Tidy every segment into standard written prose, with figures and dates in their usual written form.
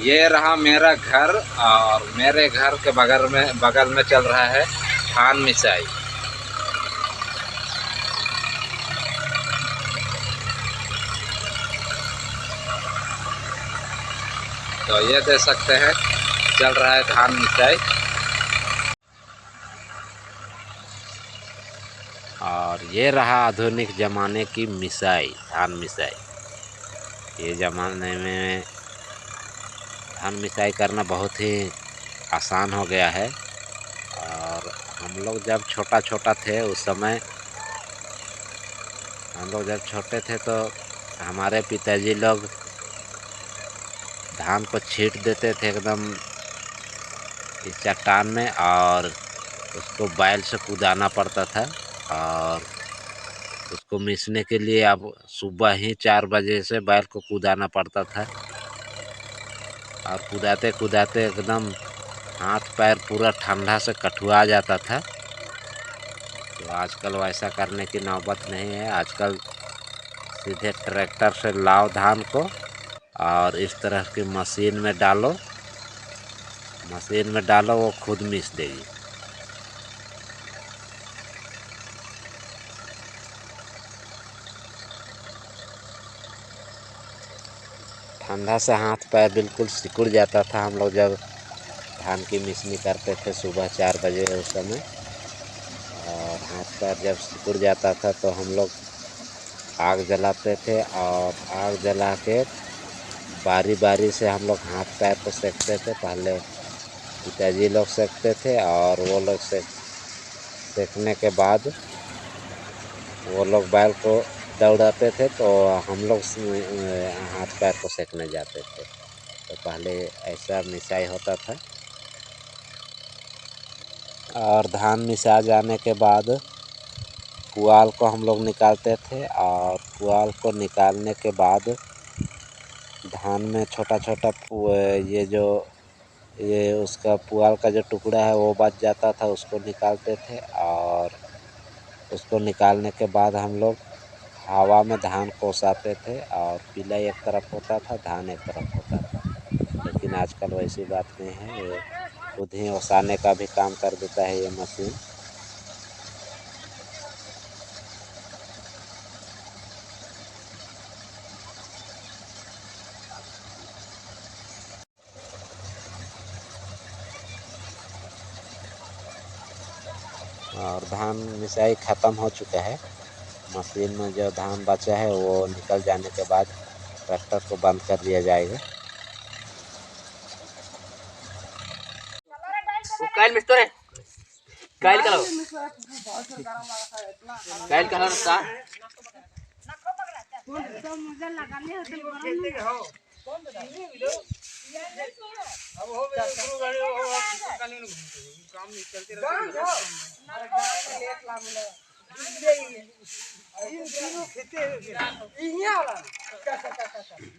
ये रहा मेरा घर और मेरे घर के बगल में चल रहा है धान मिसाई। तो ये देख सकते हैं चल रहा है धान मिसाई। और ये रहा आधुनिक ज़माने की मिसाई, धान मिसाई। ये ज़माने में धान मिसाई करना बहुत ही आसान हो गया है। और हम लोग जब छोटा थे उस समय, हम लोग जब छोटे थे तो हमारे पिताजी लोग धान को छींट देते थे एकदम इस चट्टान में, और उसको बैल से कुदाना पड़ता था। और उसको मिसने के लिए अब सुबह ही 4 बजे से बैल को कुदाना पड़ता था। और कुदाते कुदाते एकदम हाथ पैर पूरा ठंडा से कठुआ जाता था। तो आजकल वैसा करने की नौबत नहीं है। आजकल सीधे ट्रैक्टर से लाओ धान को और इस तरह की मशीन में डालो, वो खुद मिस देगी। ठंडा से हाथ पैर बिल्कुल सिकुड़ जाता था हम लोग जब धान की मिसनी करते थे सुबह 4 बजे उस समय। और हाथ पैर जब सिकुड़ जाता था तो हम लोग आग जलाते थे, और आग जला के बारी बारी से हम लोग हाथ पैर को सेकते थे। पहले पिताजी लोग सेकते थे, और वो लोग सेकने के बाद वो लोग बैल को दौड़ाते थे, तो हम लोग हाथ पैर को सेकने जाते थे। तो पहले ऐसा मिसाई होता था। और धान मिसा जाने के बाद पुआल को हम लोग निकालते थे, और पुआल को निकालने के बाद धान में छोटा छोटा ये उसका पुआल का जो टुकड़ा है वो बच जाता था, उसको निकालते थे। और उसको निकालने के बाद हम लोग हवा में धान को ओसाते थे, और पिलाई एक तरफ होता था, धान एक तरफ होता था। लेकिन आजकल वैसी बात नहीं है, ये खुद ही ओसाने का भी काम कर देता है ये मशीन। और धान मिसाई ख़त्म हो चुका है। मशीन में जो धान बचा है वो निकल जाने के बाद ट्रैक्टर को बंद कर दिया जाएगा। कायल मिस्टर है, कायल कलर का अब हो गया शुरू गाड़ी हो कानून काम नहीं चलते रहते एक लाख मिला ये तीनों खेते इहिया वाला का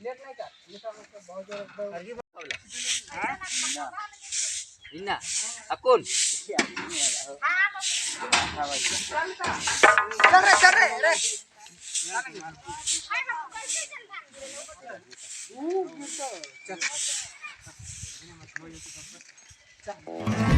लेट नहीं का लेटा मतलब बहुत जोर अर्जी हां इन्ना अकुन चल रे चल